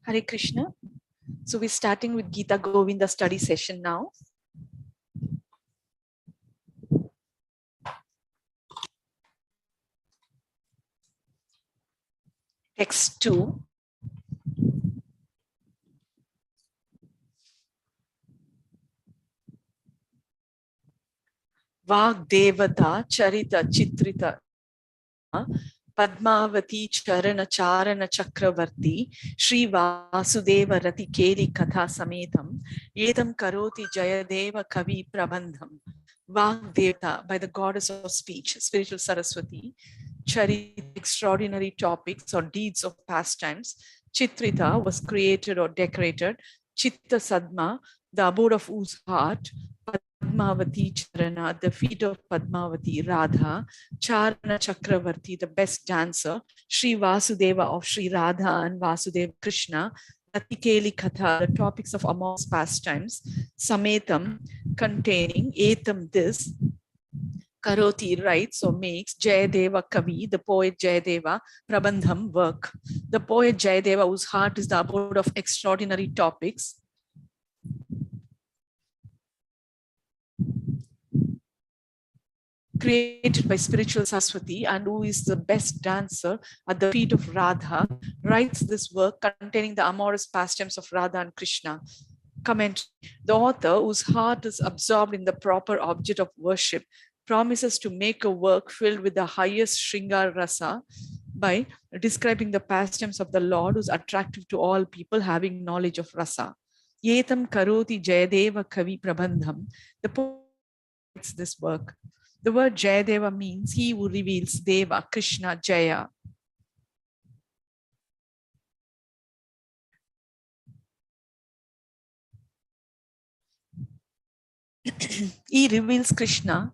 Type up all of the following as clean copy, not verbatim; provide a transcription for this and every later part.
Hare Krishna. So we're starting with Gita Govinda study session now. Text 2. Vagdevata Charita Chitrita Padmavati Charana Charana Chakravarti Sri Vasudeva Rati Keli Katha Sametam Yetam Karoti Jayadeva Kavi Prabandham. Vagdevata, by the goddess of speech, spiritual Saraswati. Charita, extraordinary topics or deeds of pastimes. Chitrita was created or decorated. Chitta Sadma, the abode of whose heart. Padmavati Charana, the feet of Padmavati, Radha. Charana Chakravarti, the best dancer. Sri Vasudeva of Sri Radha and Vasudeva Krishna. Atikeli Katha, the topics of amorous pastimes. Sametam, containing. Etam, this. Karoti, writes or makes. Jayadeva Kavi, the poet Jayadeva. Prabandham, work. The poet Jayadeva, whose heart is the abode of extraordinary topics. Created by spiritual Saraswati and who is the best dancer at the feet of Radha, writes this work containing the amorous pastimes of Radha and Krishna. Comment: the author, whose heart is absorbed in the proper object of worship, promises to make a work filled with the highest Shringar Rasa by describing the pastimes of the Lord, who is attractive to all people having knowledge of Rasa. Yetam Karoti Jayadeva Kavi Prabandham. The poet writes this work. The word Jayadeva means he who reveals, Deva, Krishna, Jaya. He reveals Krishna.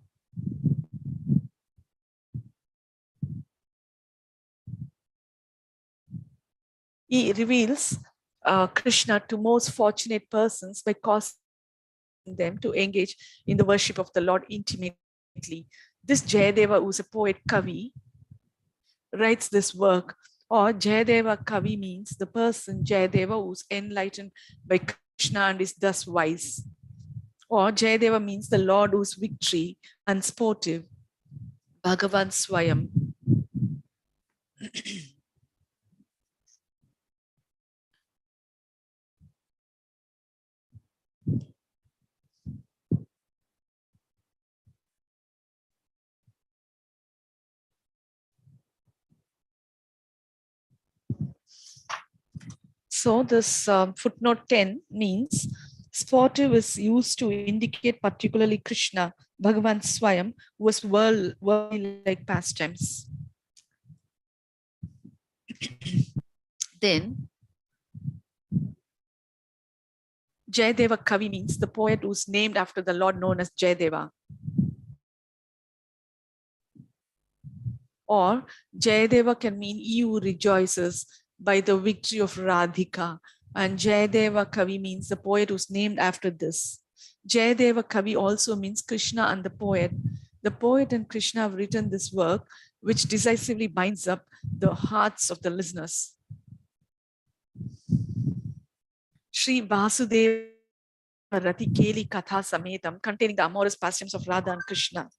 He reveals Krishna to most fortunate persons by causing them to engage in the worship of the Lord intimately. This Jayadeva, who is a poet Kavi, writes this work. Or Jayadeva Kavi means the person Jayadeva who is enlightened by Krishna and is thus wise. Or Jayadeva means the Lord who is victory and sportive, Bhagavan Swayam. So this footnote 10 means sportive is used to indicate particularly Krishna, Bhagavan Swayam, who was worldly-like pastimes. Then Jayadeva Kavi means the poet who is named after the Lord known as Jayadeva. Or Jayadeva can mean he who rejoices by the victory of Radhika. And Jayadeva Kavi means the poet who's named after this. Jayadeva Kavi also means Krishna and the poet. The poet and Krishna have written this work, which decisively binds up the hearts of the listeners. Sri Vasudeva Rati Keli Katha Sametam, containing the amorous pastimes of Radha and Krishna.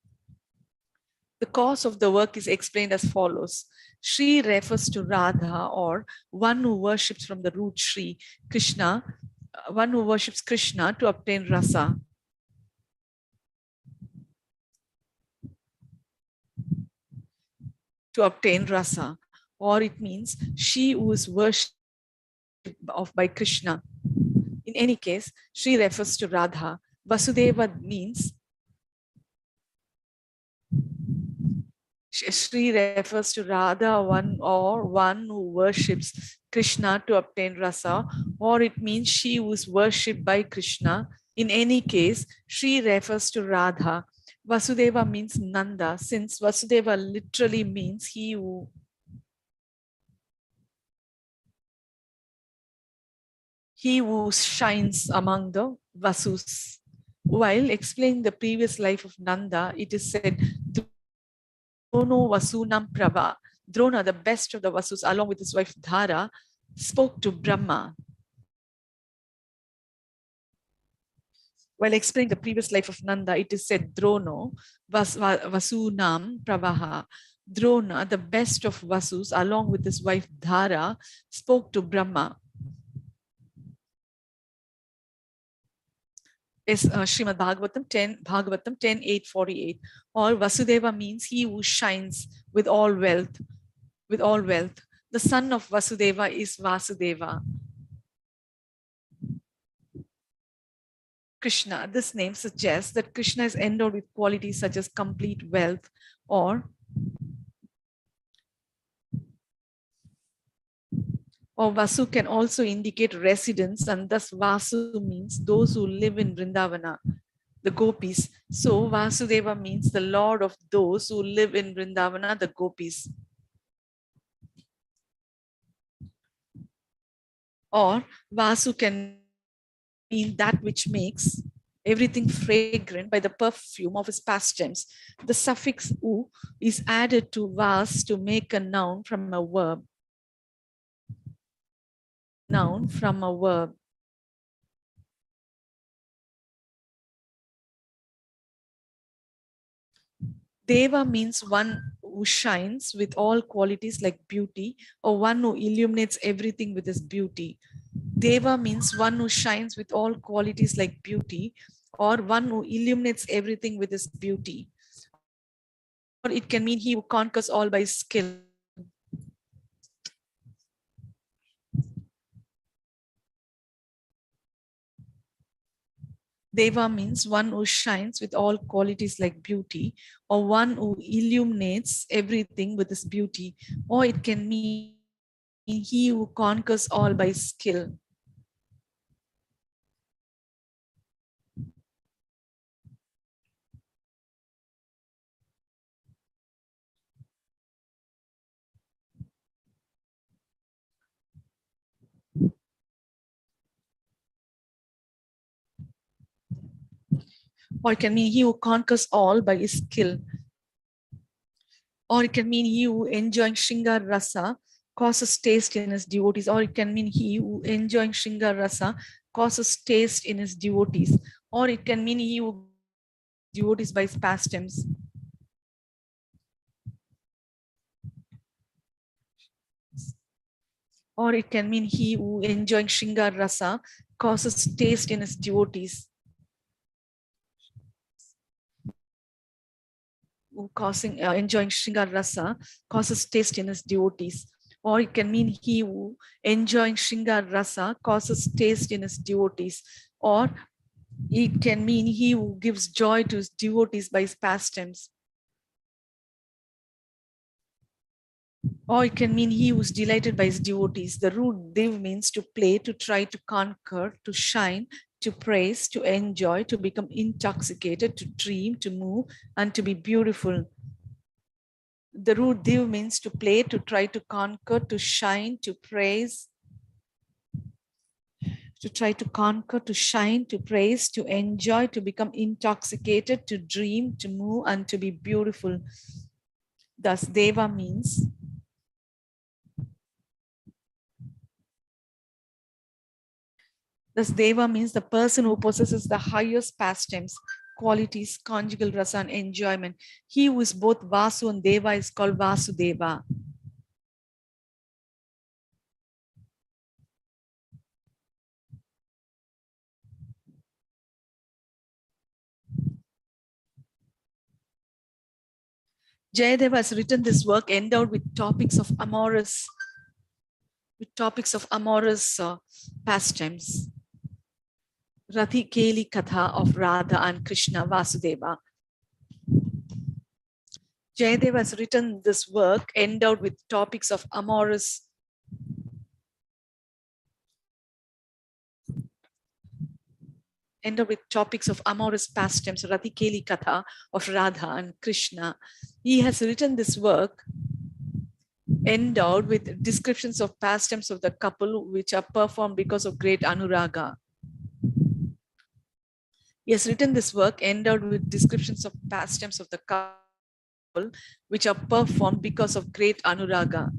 The cause of the work is explained as follows. Shri refers to Radha, or one who worships from the root Shri. Krishna, one who worships Krishna to obtain rasa. To obtain rasa. Or it means she who is worshipped by Krishna. In any case, Shri refers to Radha. Vasudeva means Shri refers to Radha, one who worships Krishna to obtain rasa, or it means she who is worshipped by Krishna. In any case, Shri refers to Radha. Vasudeva means Nanda, since Vasudeva literally means he who shines among the Vasus. While explaining the previous life of Nanda, it is said, Drono Vasunam Prabha. Drona, the best of the Vasus, along with his wife Dhara, spoke to Brahma. While explaining the previous life of Nanda, it is said, Drono, Vasunam Pravaha. Drona, the best of Vasus, along with his wife Dhara, spoke to Brahma. Is Srimad Bhagavatam 10:848. Or Vasudeva means he who shines with all wealth. The son of Vasudeva is Vasudeva. Krishna. This name suggests that Krishna is endowed with qualities such as complete wealth, or Vasu can also indicate residence, and thus Vasu means those who live in Vrindavana, the gopis. So Vasudeva means the lord of those who live in Vrindavana, the gopis. Or Vasu can mean that which makes everything fragrant by the perfume of his pastimes. The suffix u is added to vas to make a noun from a verb. Deva means one who shines with all qualities like beauty, or one who illuminates everything with his beauty. Deva means one who shines with all qualities like beauty, or one who illuminates everything with his beauty. Or it can mean he who conquers all by skill. Deva means one who shines with all qualities like beauty, or one who illuminates everything with his beauty. Or it can mean he who conquers all by skill. Or it can mean he who conquers all by his skill. Or it can mean he who enjoying Shringar Rasa causes taste in his devotees. Or it can mean he who enjoying Shringar Rasa causes taste in his devotees. Or it can mean he who devotees by his pastimes. Or it can mean he who enjoying Shringar Rasa causes taste in his devotees. Who enjoying Shringar Rasa causes taste in his devotees. Or it can mean he who enjoying Shringar Rasa causes taste in his devotees. Or it can mean he who gives joy to his devotees by his pastimes. Or it can mean he who is delighted by his devotees. The root Dev means to play, to try, to conquer, to shine, to praise, to enjoy, to become intoxicated, to dream, to move, and to be beautiful. The root Dev means to play, to try, to conquer, to shine, to praise, to try to conquer, to shine, to praise, to enjoy, to become intoxicated, to dream, to move, and to be beautiful. Thus, Deva means the person who possesses the highest pastimes, qualities, conjugal rasa, and enjoyment. He who is both Vasu and Deva is called Vasudeva. Jayadeva has written this work endowed with topics of amorous pastimes. Rati Keli Katha of Radha and Krishna Vasudeva. Jayadeva has written this work endowed with topics of amorous pastimes, Rati Keli Katha of Radha and Krishna. He has written this work endowed with descriptions of pastimes of the couple which are performed because of great anuraga. He has written this work endowed with descriptions of pastimes of the couple which are performed because of great anuraga.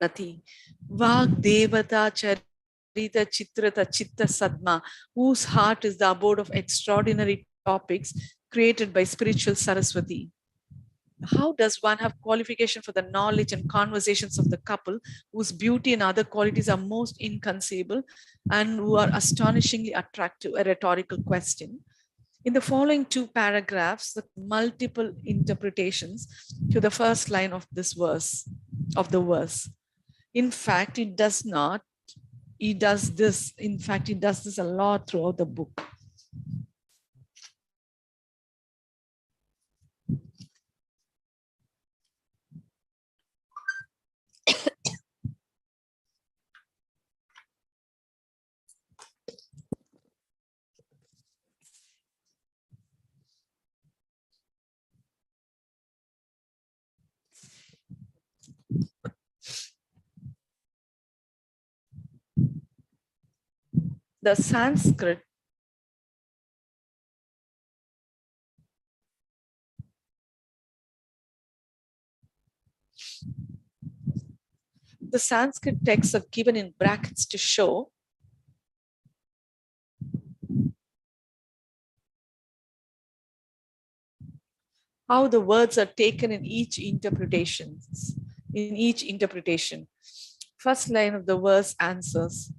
Rati. Vag Devata Charita Chitrata Chitta Sadma, whose heart is the abode of extraordinary topics created by spiritual Saraswati. How does one have qualification for the knowledge and conversations of the couple whose beauty and other qualities are most inconceivable and who are astonishingly attractive? A rhetorical question. In the following two paragraphs, the multiple interpretations to the first line of this verse, of the verse. In fact, it does not. He does this. In fact, he does this a lot throughout the book. The Sanskrit texts are given in brackets to show how the words are taken in each interpretation. First line of the verse answers.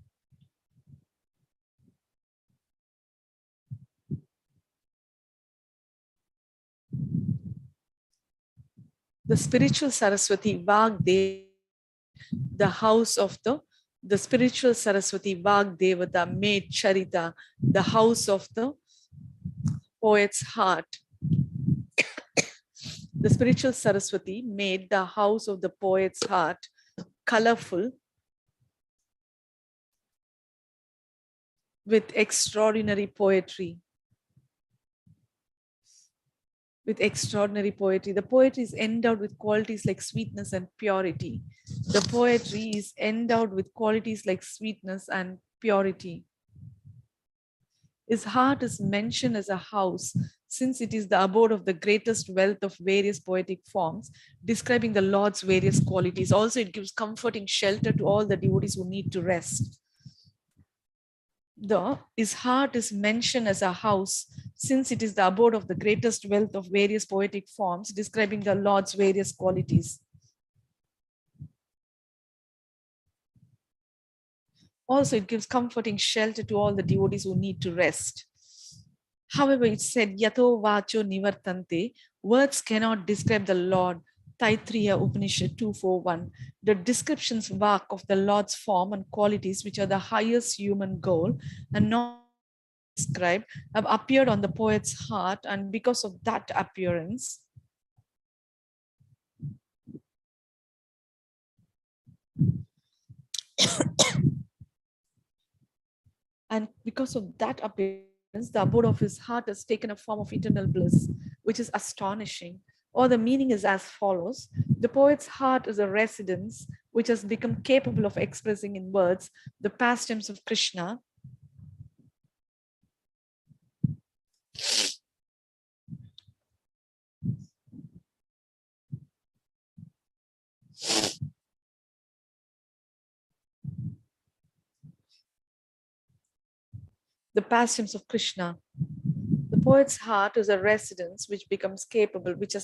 The spiritual Saraswati Vagdeva, the house of the spiritual Saraswati Vagdevata made Charita, the house of the poet's heart. The spiritual Saraswati made the house of the poet's heart colorful with extraordinary poetry. The poetry is endowed with qualities like sweetness and purity. The poetry is endowed with qualities like sweetness and purity. His heart is mentioned as a house, since it is the abode of the greatest wealth of various poetic forms, describing the Lord's various qualities. Also, it gives comforting shelter to all the devotees who need to rest. His heart is mentioned as a house, since it is the abode of the greatest wealth of various poetic forms, describing the Lord's various qualities. Also, it gives comforting shelter to all the devotees who need to rest. However, it said, Yato Vacho Nivartante, words cannot describe the Lord. Taittiriya Upanishad 241. The descriptions vak of the Lord's form and qualities, which are the highest human goal and not described, have appeared on the poet's heart, and because of that appearance, the abode of his heart has taken a form of eternal bliss, which is astonishing. Or the meaning is as follows. The poet's heart is a residence which has become capable of expressing in words the pastimes of Krishna. The pastimes of Krishna. The poet's heart is a residence which has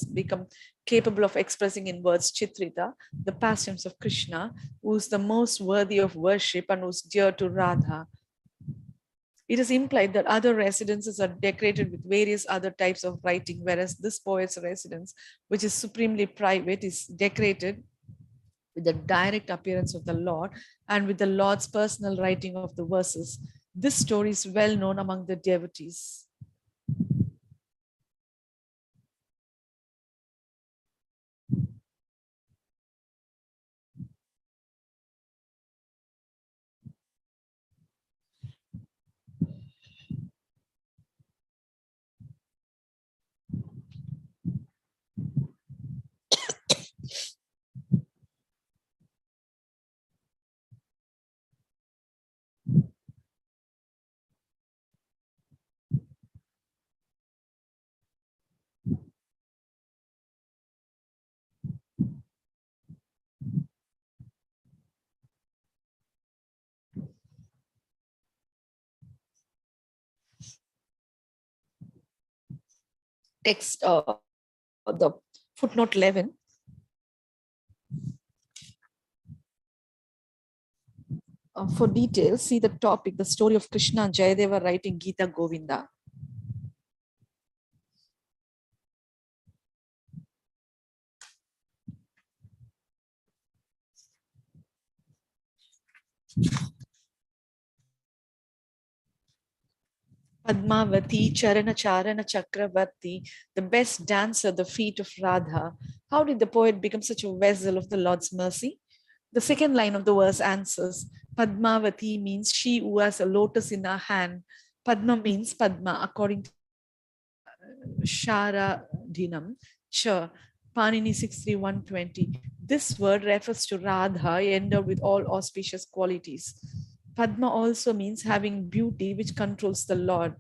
become capable of expressing in words Chitrita, the pastimes of Krishna, who is the most worthy of worship and who is dear to Radha. It is implied that other residences are decorated with various other types of writing, whereas this poet's residence, which is supremely private, is decorated with the direct appearance of the Lord and with the Lord's personal writing of the verses. This story is well known among the devotees. text, the footnote 11. For details, see the topic, the story of Krishna and Jayadeva writing Gita Govinda. Padmavati, Charana Charana Chakravarti, the best dancer, the feet of Radha. How did the poet become such a vessel of the Lord's mercy? The second line of the verse answers. Padmavati means she who has a lotus in her hand. Padma means Padma, according to Shara Dinam, Cha, Panini 63120. This word refers to Radha, endowed with all auspicious qualities. Padma also means having beauty which controls the Lord.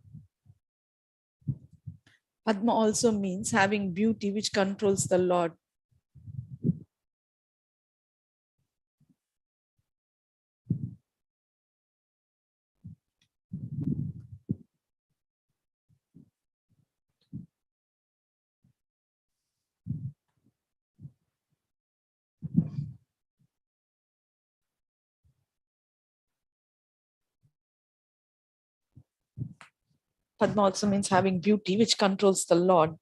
Padma also means having beauty which controls the Lord. Padma also means having beauty which controls the Lord.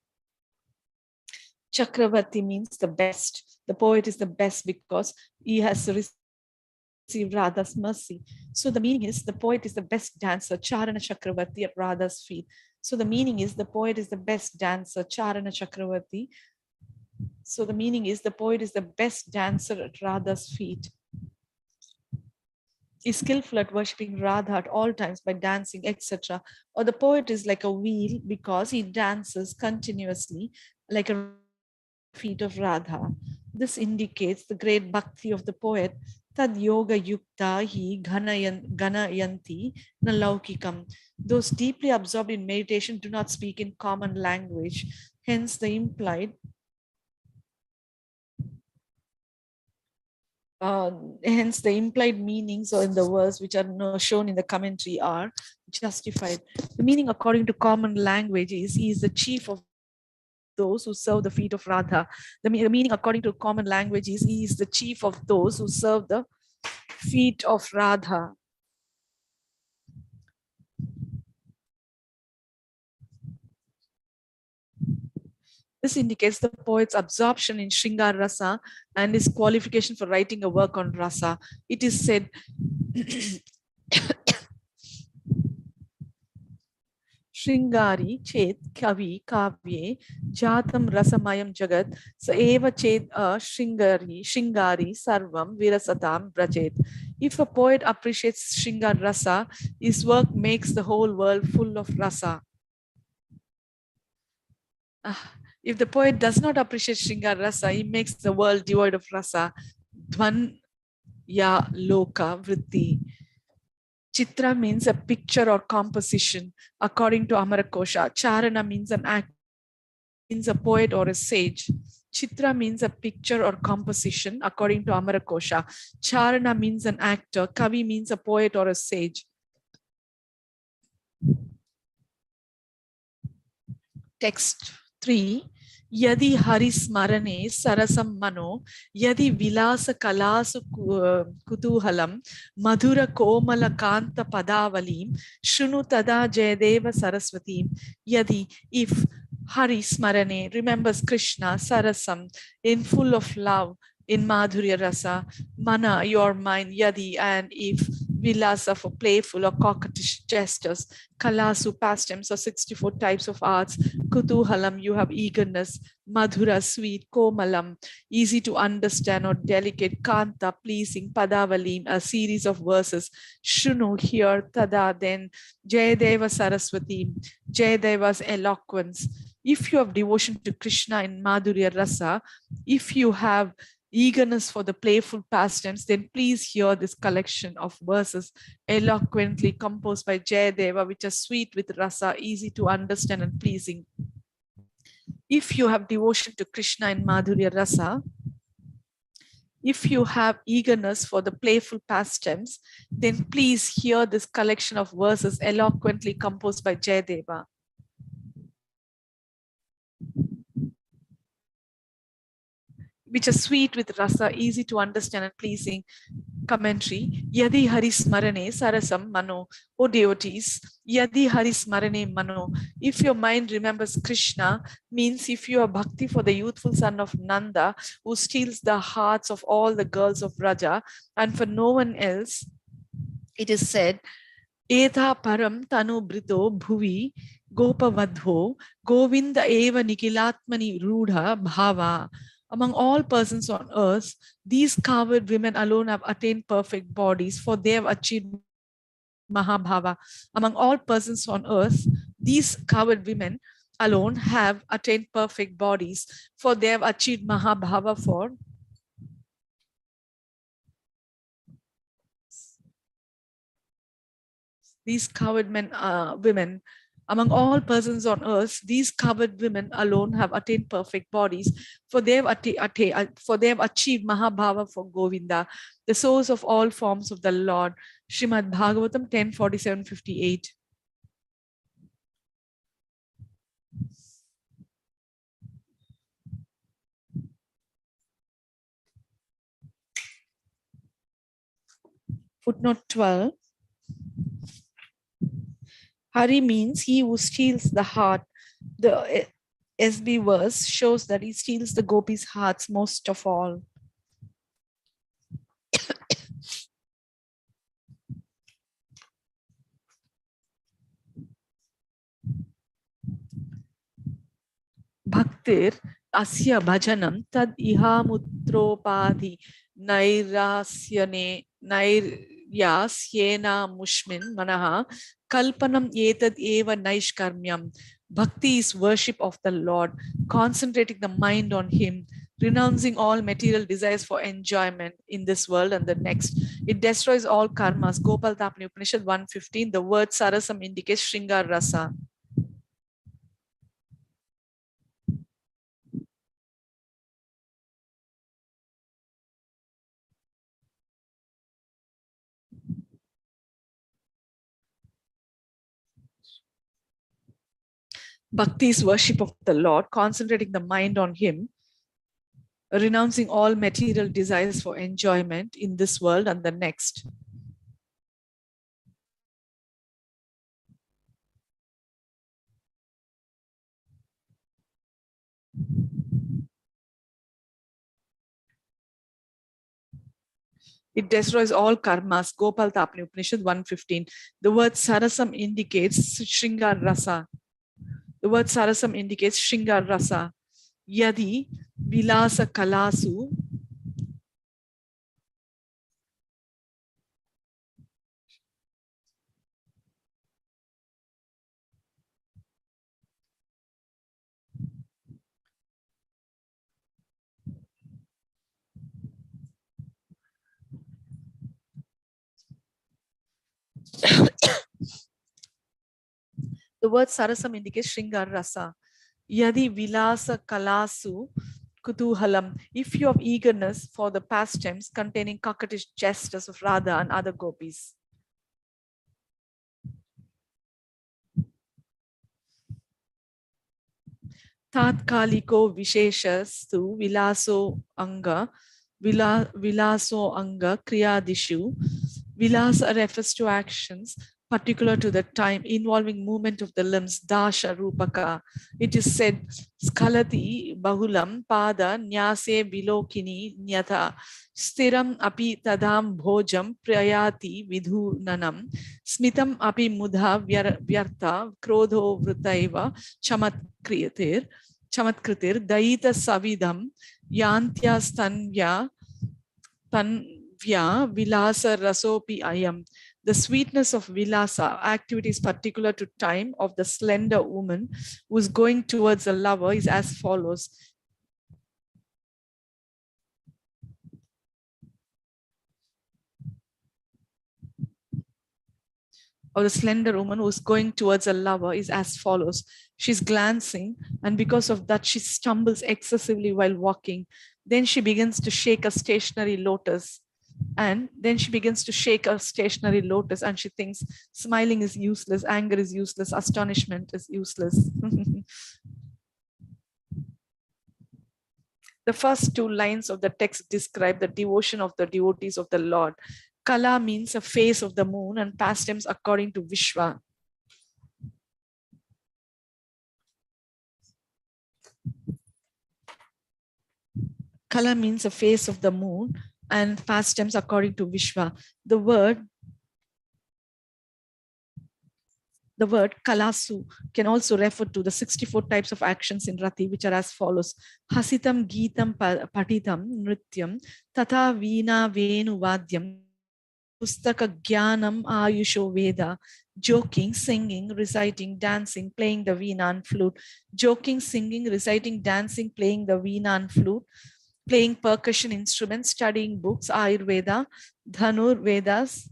Chakravarti means the best. The poet is the best because he has received Radha's mercy. So the meaning is the poet is the best dancer, Charana Chakravarti at Radha's feet. So the meaning is the poet is the best dancer, Charana Chakravarti. So the meaning is the poet is the best dancer at Radha's feet. Is skillful at worshipping Radha at all times by dancing, etc. Or the poet is like a wheel because he dances continuously like a feet of Radha. This indicates the great bhakti of the poet. Tad yoga yukta hi ganayanti na laukikam. Those deeply absorbed in meditation do not speak in common language. Hence the implied meanings or in the verse which are shown in the commentary are justified. The meaning according to common language is he is the chief of those who serve the feet of Radha. The meaning according to common language is he is the chief of those who serve the feet of Radha. This indicates the poet's absorption in Shringar Rasa and his qualification for writing a work on Rasa. It is said, Shringari chet kavi kavye jatam rasamayam jagat sa eva chet shringari sarvam virasatam brajet. If a poet appreciates Shringar Rasa, his work makes the whole world full of rasa. If the poet does not appreciate Shringar Rasa, he makes the world devoid of rasa. Dvan ya loka vritti. Chitra means a picture or composition, according to Amarakosha. Charana means an act, means a poet or a sage. Chitra means a picture or composition, according to Amarakosha. Charana means an actor. Kavi means a poet or a sage. Text 3. Yadi harismarane sarasam mano, yadi vilasa kalasu kutuhalam, madhura komala kanta padavalim, shunu tada Jayadeva Saraswati. Yadi, if Hari Smarane remembers Krishna, Sarasam, in full of love, in Madhurya Rasa, Mana, your mind, Yadi, and if Vilasa for playful or coquettish gestures, Kalasu, pastimes or 64 types of arts, Kutuhalam, you have eagerness, Madhura, sweet, Komalam, easy to understand or delicate, Kanta, pleasing, Padavalim, a series of verses, Shunu, hear, Tada, then, Jayadeva Saraswati, Jayadeva's eloquence. If you have devotion to Krishna in Madhurya Rasa, if you have eagerness for the playful pastimes, then please hear this collection of verses eloquently composed by Jayadeva, which are sweet with rasa, easy to understand and pleasing. If you have devotion to Krishna in Madhurya Rasa, if you have eagerness for the playful pastimes, then please hear this collection of verses eloquently composed by Jayadeva. which are sweet with rasa, easy to understand and pleasing. Commentary. Yadi Hari Smarane Sarasam Mano. O devotees, Yadi Hari Smarane Mano. If your mind remembers Krishna, means if you are bhakti for the youthful son of Nanda, who steals the hearts of all the girls of Raja, and for no one else, it is said, Etha Param Tanu Brito Bhuvi Gopavadho Govinda Eva Nikilatmani Rudha Bhava. Among all persons on earth, these coward women alone have attained perfect bodies, for they have achieved Mahabhava. Among all persons on earth, these coward women alone have attained perfect bodies, for they have achieved Mahabhava. For these coward women, among all persons on earth, these coward women alone have attained perfect bodies, for they have achieved Mahabhava for Govinda, the source of all forms of the Lord. Srimad Bhagavatam 10:47-58. Footnote 12. Hari means he who steals the heart. The SB verse shows that he steals the gopis' hearts most of all. Bhaktir asya bhajanam tad ihamutropadi nairyasena mushmin manaha kalpanam etad eva naishkarmyam. Bhakti is worship of the Lord, concentrating the mind on Him, renouncing all material desires for enjoyment in this world and the next. It destroys all karmas. Gopal Tapani Upanishad 1:15. The word sarasam indicates Shringar Rasa. Bhakti is worship of the Lord, concentrating the mind on Him, renouncing all material desires for enjoyment in this world and the next. It destroys all karmas. Gopal Tapani Upanishad 1:15. The word sarasam indicates Shringar Rasa. The word sarasam indicates Shringar Rasa. Yadi Vilasa Kalasu. The word sarasam indicates Shringar Rasa. Yadi Vilasa Kalasu Kutuhalam. If you have eagerness for the pastimes containing coquettish gestures of Radha and other gopis. Tatkaliko Visheshastu Vilaso Anga Vilaso Anga Kriyadishu. Vilasa refers to actions particular to the time involving movement of the limbs, dasha rupaka. It is said, Skalati Bahulam Pada Nyase Vilokini Nyata Stiram Api Tadam Bhojam Prayati Vidhunanam Smitam Api Mudha Vyartha Krodho Vrutaiva Chamatkriyatir Daita Savidam Yantya Stanvya Vilasa Rasopi Ayam. The sweetness of Vilasa, activities particular to time of the slender woman who is going towards a lover, is as follows. Or the slender woman who is going towards a lover is as follows. She's glancing, and because of that, she stumbles excessively while walking. Then she begins to shake a stationary lotus. And then she begins to shake a stationary lotus, and she thinks smiling is useless, anger is useless, astonishment is useless. The first two lines of the text describe the devotion of the devotees of the Lord. Kala means a face of the moon and past tense according to Vishwa. Kala means a face of the moon and past tense according to Vishwa. The word kalasu can also refer to the 64 types of actions in Rati, which are as follows. Hasitam Gitam Patitam Nrityam Tata Veena Venu Vadyam Pustaka Jnanam Ayusho Veda. Joking, singing, reciting, dancing, playing the veena and flute. Joking, singing, reciting, dancing, playing the veena and flute. Playing percussion instruments, studying books, Ayurveda, Dhanur Vedas,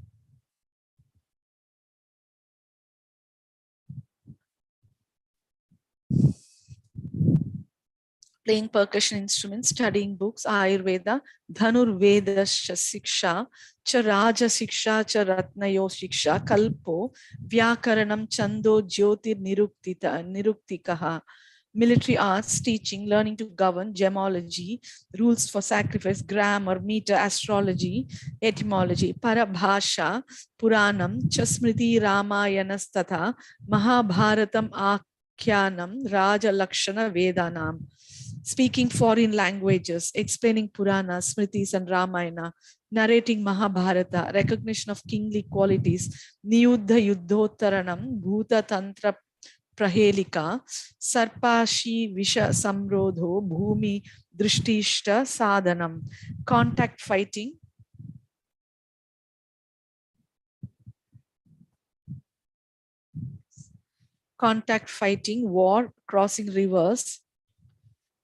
playing percussion instruments, studying books, Ayurveda, Dhanur Veda Siksha, Cha Raja Siksha, Cha Ratnayo Siksha, Kalpo, Vyakaranam Chando Jyotir Niruktikaha. Military arts, teaching, learning to govern, gemology, rules for sacrifice, grammar, meter, astrology, etymology, parabhasha, Puranam, Chasmriti Ramayanasthatha, Mahabharatam Akhyanam, Raja Lakshana Vedanam. Speaking foreign languages, explaining Puranas, Smritis, and Ramayana, narrating Mahabharata, recognition of kingly qualities, Niyuddha Yuddhottaranam, Bhuta Tantra Prahelika, Sarpashi Visha Samrodho, Bhumi Drishtishta Sadhanam, contact fighting, war, crossing rivers,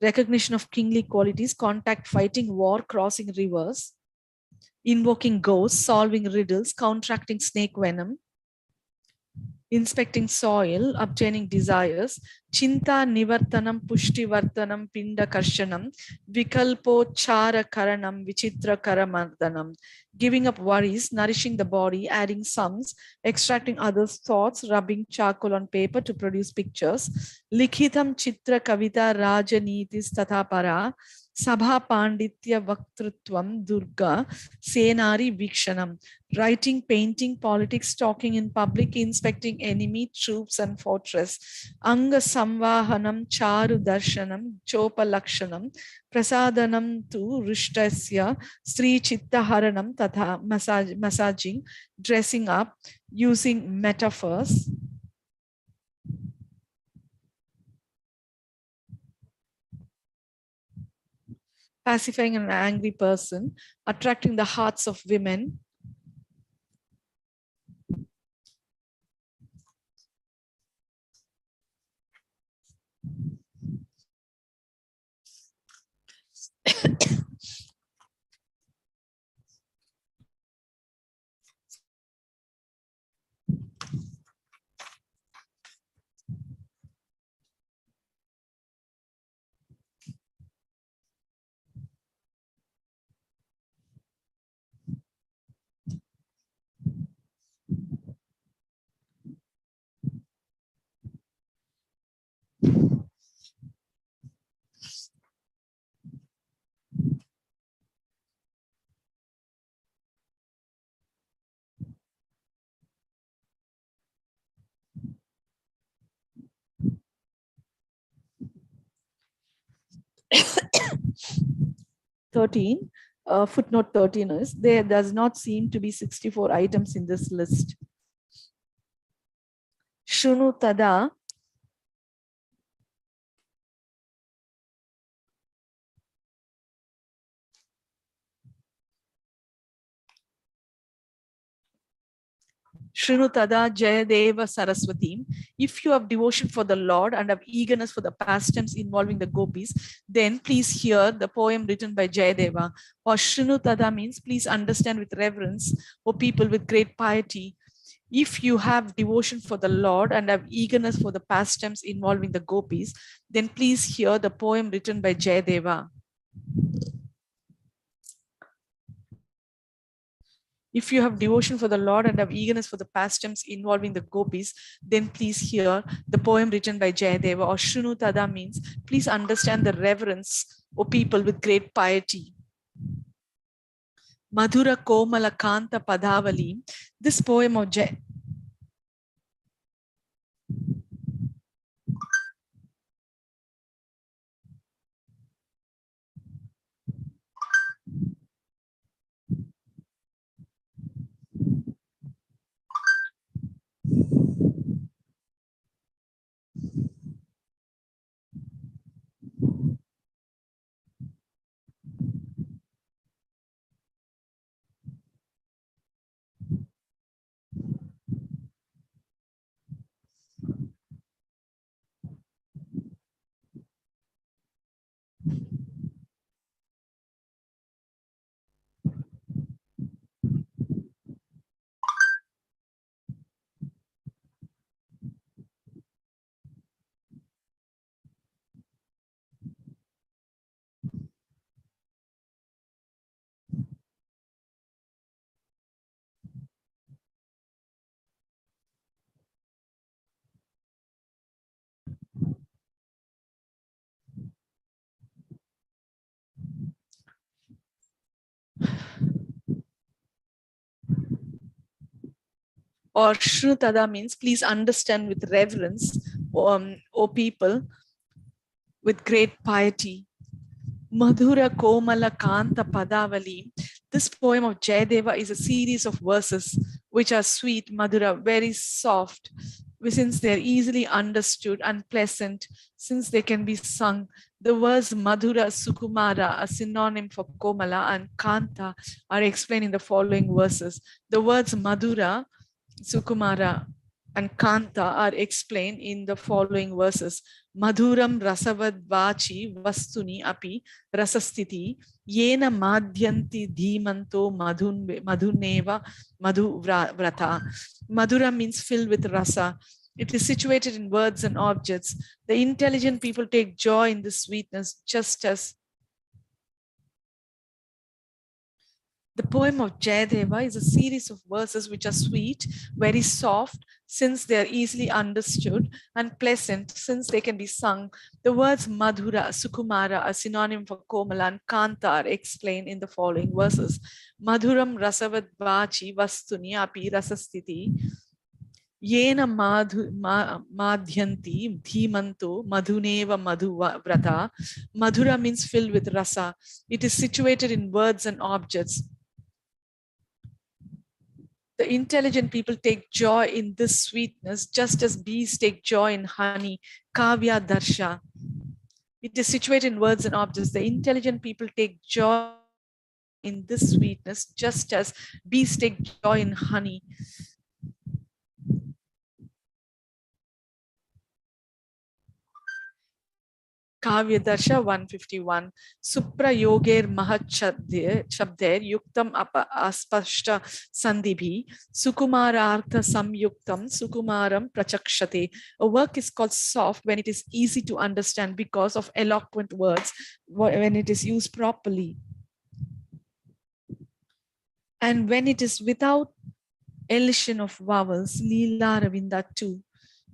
recognition of kingly qualities, contact fighting, war, crossing rivers, invoking ghosts, solving riddles, counteracting snake venom, inspecting soil, obtaining desires, Chinta Nivartanam, Pushti Vartanam, Pinda Karshanam, Vikalpo Chara Karanam, Vichitra Karamardanam, giving up worries, nourishing the body, adding sums, extracting others' thoughts, rubbing charcoal on paper to produce pictures, Likhitam Chitra Kavita Rajanitis Tathapara, Sabha Panditya Vaktrutvam Durga, Senari Vikshanam, writing, painting, politics, talking in public, inspecting enemy, troops, and fortress, Anga Samvahanam, Charu Darshanam, Chopa Lakshanam, Prasadanam tu Rishtasya, Sri Chittaharanam, Tatha, massaging, dressing up, using metaphors, pacifying an angry person, attracting the hearts of women, footnote 13 is, there does not seem to be 64 items in this list. Shunu tada Shrinutada Jayadeva Saraswati. If you have devotion for the Lord and have eagerness for the pastimes involving the gopis, then please hear the poem written by Jayadeva. Or Shrinutada means please understand with reverence, O people with great piety. If you have devotion for the Lord and have eagerness for the pastimes involving the gopis, then please hear the poem written by Jayadeva. If you have devotion for the Lord and have eagerness for the pastimes involving the gopis, then please hear the poem written by Jayadeva, or Shrunu Tada means please understand the reverence, O people with great piety. Madhura Komala Kanta Padavali. This poem of or Shrutada means please understand with reverence, O people with great piety. Madhura Komala Kanta Padavali. This poem of Jayadeva is a series of verses which are sweet, Madhura, very soft, since they are easily understood and pleasant, since they can be sung. The words Madhura, Sukumara, a synonym for Komala, and Kanta are explained in the following verses. The words Madhura, Sukumara, and Kanta are explained in the following verses. Madhuram rasavad vachi vastuni api rasastiti yena madhyanti dhimanto madhuneva madhuvrata. Madhura means filled with rasa. It is situated in words and objects. The intelligent people take joy in this sweetness, just as the poem of Jayadeva is a series of verses which are sweet, very soft, since they are easily understood, and pleasant, since they can be sung. The words Madhura, Sukumara, a synonym for Komala, and Kanta are explained in the following verses. Madhuram rasavad vachi vastuni api rasastiti. Yena madhyanti dhimanto madhuneva madhuvrata. Madhura means filled with rasa. It is situated in words and objects. The intelligent people take joy in this sweetness, just as bees take joy in honey. Kavya Darsha. It is situated in words and objects. The intelligent people take joy in this sweetness, just as bees take joy in honey. Kavya Darsha 151. Supra yoger mahat shabder yuktam aspashta sandibhi sukumarartha samyuktam sukumaram prachakshate. A work is called soft when it is easy to understand because of eloquent words, when it is used properly. And when it is without elision of vowels, Leela Ravinda 2.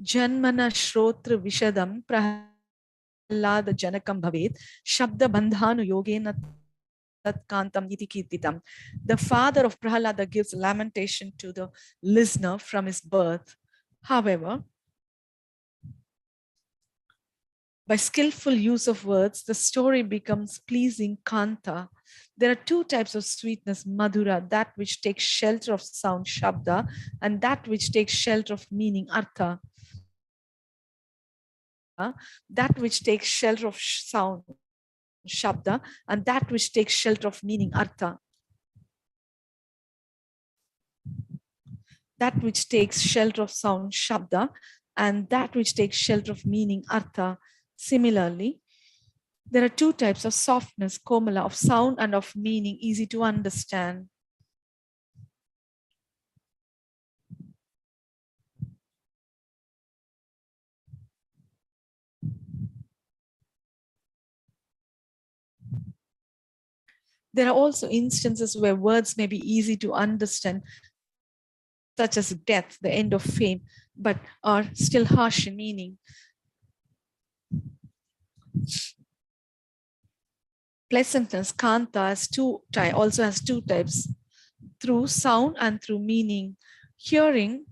Janmana Shrotra Vishadam Prahlada Janakam Bhavet Shabda Bandhanu Yogena Tatkantam Iti Kirtitam. The father of Prahlada gives lamentation to the listener from his birth. However, by skillful use of words, the story becomes pleasing kanta. There are two types of sweetness, madhura, that which takes shelter of sound, shabda, and that which takes shelter of meaning, artha. That which takes shelter of sound, shabda, and that which takes shelter of meaning, artha. That which takes shelter of sound, shabda, and that which takes shelter of meaning, artha. Similarly, there are two types of softness, komala, of sound and of meaning, easy to understand. There are also instances where words may be easy to understand, such as death, the end of fame, but are still harsh in meaning. Pleasantness, kanta, also has two types, through sound and through meaning. Hearing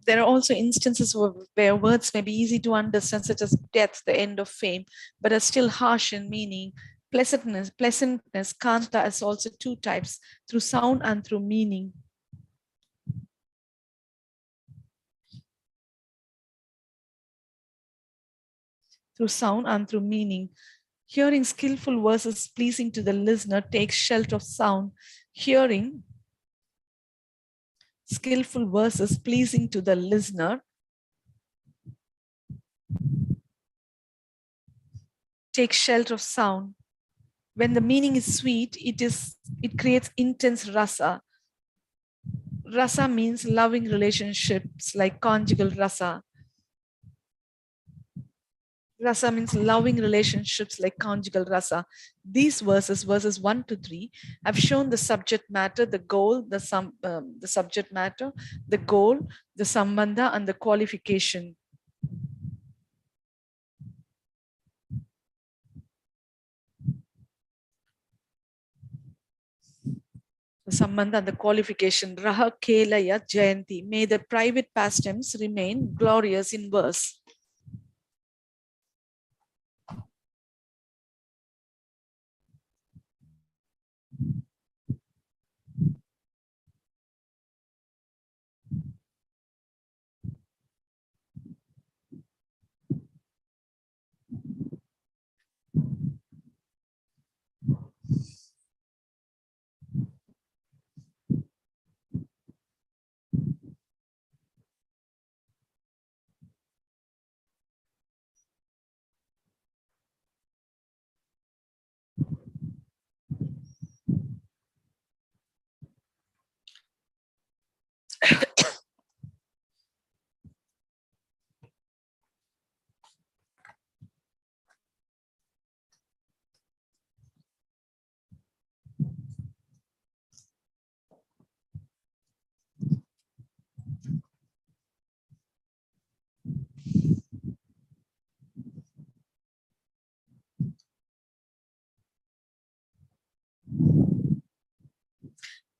There are also instances where words may be easy to understand, such as death, the end of fame, but are still harsh in meaning. Pleasantness, kanta is also two types, through sound and through meaning. Through sound and through meaning. Hearing skillful verses pleasing to the listener takes shelter of sound. Hearing skillful verses pleasing to the listener takes shelter of sound. When the meaning is sweet, it creates intense rasa. Rasa means loving relationships, like conjugal rasa. Rasa means loving relationships like conjugal rasa. These verses 1 to 3, have shown the subject matter, the goal, the subject matter, the goal, the sambandha, and the qualification. The sambandha and the qualification. Raha Kelaya Jayanti. May the private pastimes remain glorious in verse.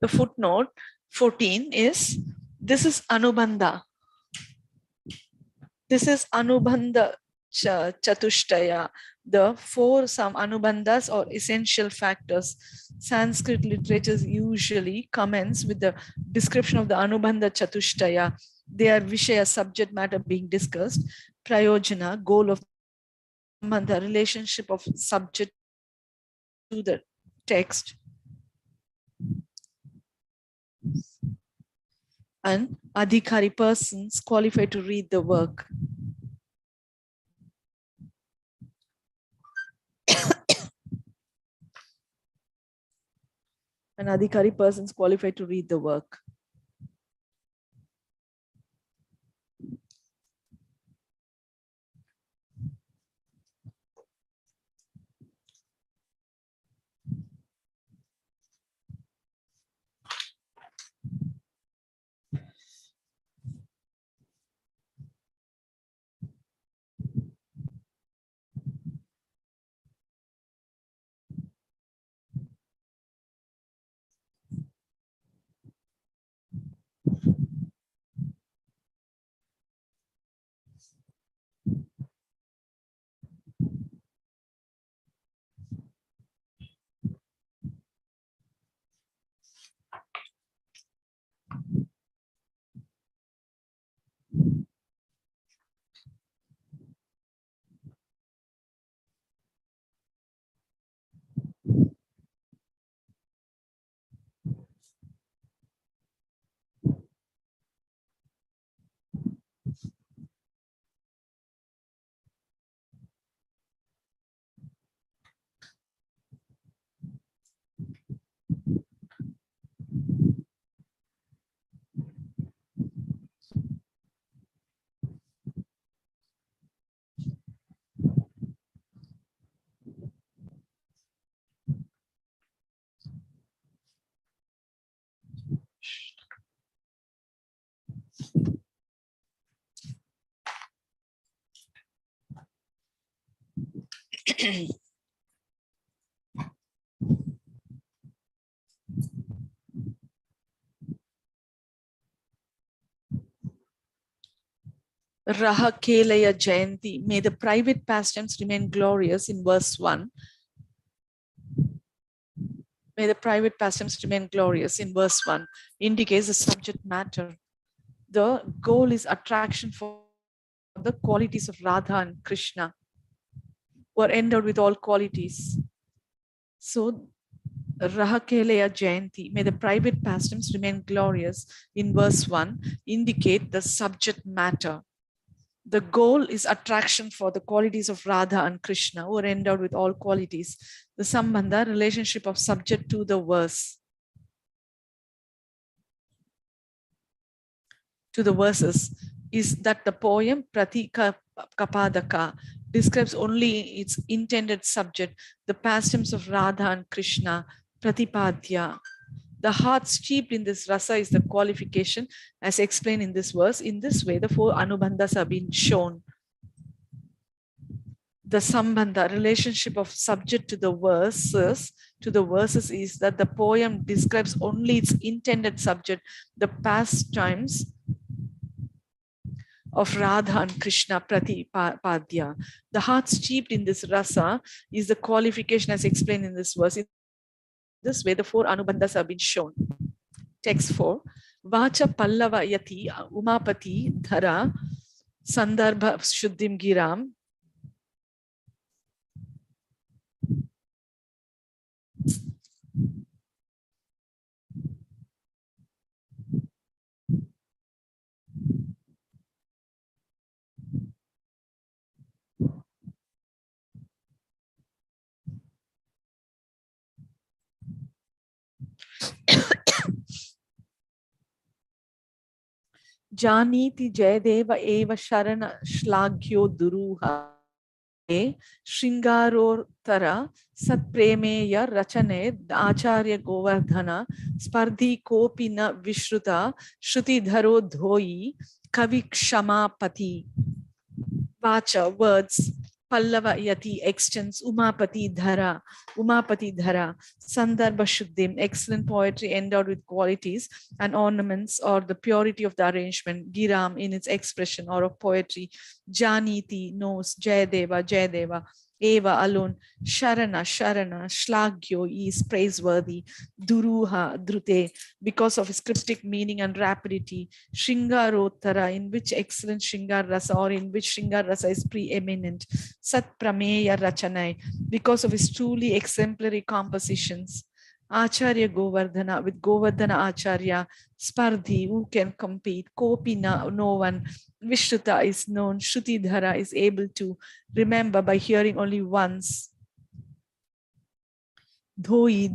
The footnote 14 is, this is Anubandha. This is Anubandha Chatushtaya, the four some Anubandhas or essential factors. Sanskrit literature usually commence with the description of the Anubandha Chatushtaya. They are Vishaya, subject matter being discussed, Prayojana, goal of the relationship of subject to the text, and Adhikari, persons qualified to read the work. And Adhikari, persons qualified to read the work. Raha Kelaya Jayanti, may the private pastimes remain glorious in verse 1. May the private pastimes remain glorious in verse 1 indicates the subject matter. The goal is attraction for the qualities of Radha and Krishna, who are endowed with all qualities. So, Rahakeleya Jayanti, may the private pastimes remain glorious in verse 1 indicate the subject matter. The goal is attraction for the qualities of Radha and Krishna, who are endowed with all qualities. The Sambandha, relationship of subject to the verse, to the verses, is that the poem Pratika Kapadaka describes only its intended subject, the pastimes of Radha and Krishna, Pratipadya. The heart steeped in this rasa is the qualification as explained in this verse. In this way, the four anubandhas have been shown. The sambandha, relationship of subject to the verses, is that the poem describes only its intended subject, the pastimes of Radha and Krishna, Pratipadya. The heart steeped in this rasa is the qualification as explained in this verse. In this way, the four anubandhas have been shown. Text 4. Vacha Pallava Yati Umapati Dhara Sandarbha Shuddhim Giram. Janiti Jayadeva eva Sharana Shlagyo Duruha Shringaror Tara Satpremeya Rachane Acharya Govardhana Spardhi Kopina Vishruta Shruti Dharo Dhoi Kavi Kshamapati. Vacha, words. Pallava Yati, extends. Umapati Dhara, Sandarbha Shuddhim, excellent poetry endowed with qualities and ornaments or the purity of the arrangement. Giram, in its expression or of poetry. Janiti, knows. Jayadeva, Eva, alone. Sharana, Shlagyo, is praiseworthy. Duruha, Drute, because of his cryptic meaning and rapidity. Shringarottara, in which excellent Shringar Rasa or in which Shringar Rasa is preeminent. Sat Prameya Rachanai, because of his truly exemplary compositions. Acharya Govardhana, with Govardhana Acharya. Spardhi, who can compete. Kopina, no one. Vishruta is known. Shrutidhara is able to remember by hearing only once. Dhoi,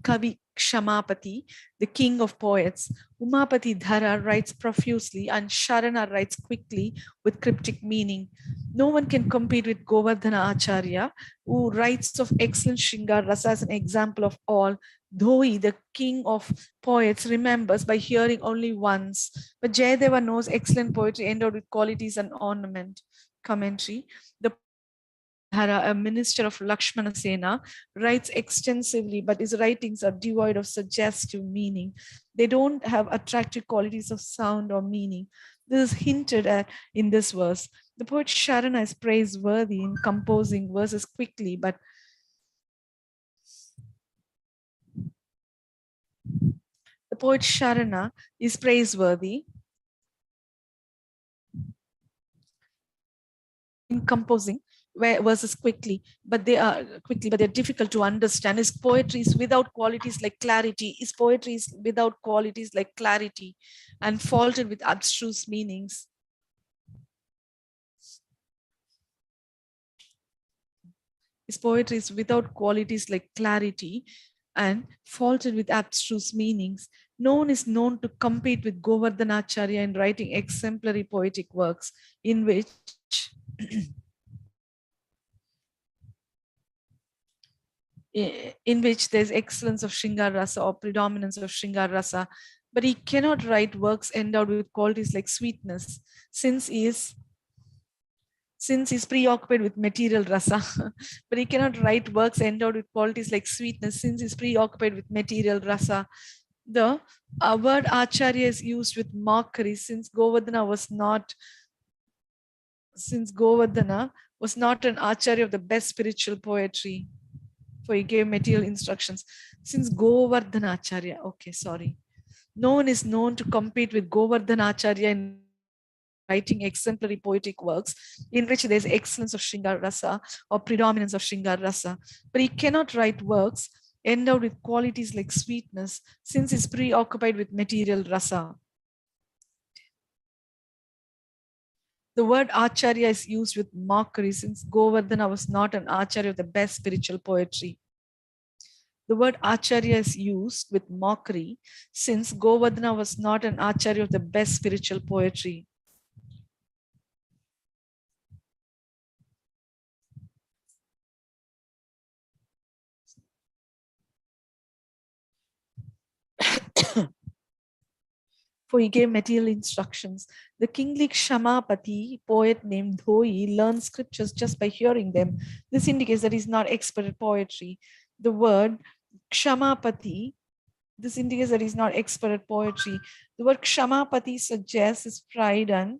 Kavi Kshamapati, the king of poets. Umapati Dhara writes profusely and Sharana writes quickly with cryptic meaning. No one can compete with Govardhana Acharya, who writes of excellent Shringar Rasa as an example of all. Dhoi, the king of poets, remembers by hearing only once. But Jayadeva knows excellent poetry endowed with qualities and ornament. Commentary. The Dhara, a minister of Lakshmana Sena, writes extensively, but his writings are devoid of suggestive meaning. They don't have attractive qualities of sound or meaning. This is hinted at in this verse. The poet Sharana is praiseworthy in composing verses quickly, but the poet Sharana is praiseworthy in composing verses quickly, but they're difficult to understand. His poetry is without qualities like clarity. His poetry is without qualities like clarity and faulted with abstruse meanings. His poetry is without qualities like clarity and faulted with abstruse meanings. No one is known to compete with Govardhanacharya in writing exemplary poetic works in which there's excellence of Shringar Rasa or predominance of Shringar Rasa, but he cannot write works endowed with qualities like sweetness, since he is since he's preoccupied with material rasa. But he cannot write works endowed with qualities like sweetness, since he's preoccupied with material rasa. The word acharya is used with mockery, since Govardhana was not an acharya of the best spiritual poetry, for he gave material instructions. Since Govardhana Acharya, okay, sorry. No one is known to compete with Govardhana Acharya in writing exemplary poetic works in which there is excellence of Shringar Rasa or predominance of Shringar Rasa. But he cannot write works endowed with qualities like sweetness, since he is preoccupied with material rasa. The word acharya is used with mockery, since Govardhana was not an acharya of the best spiritual poetry. The word acharya is used with mockery, since Govardhana was not an acharya of the best spiritual poetry. For he gave material instructions. The kingly Kshamapati, poet named Dhoi, learned scriptures just by hearing them. This indicates that he's not expert at poetry. The word Kshamapati, this indicates that he's not expert at poetry. The word Kshamapati suggests his pride and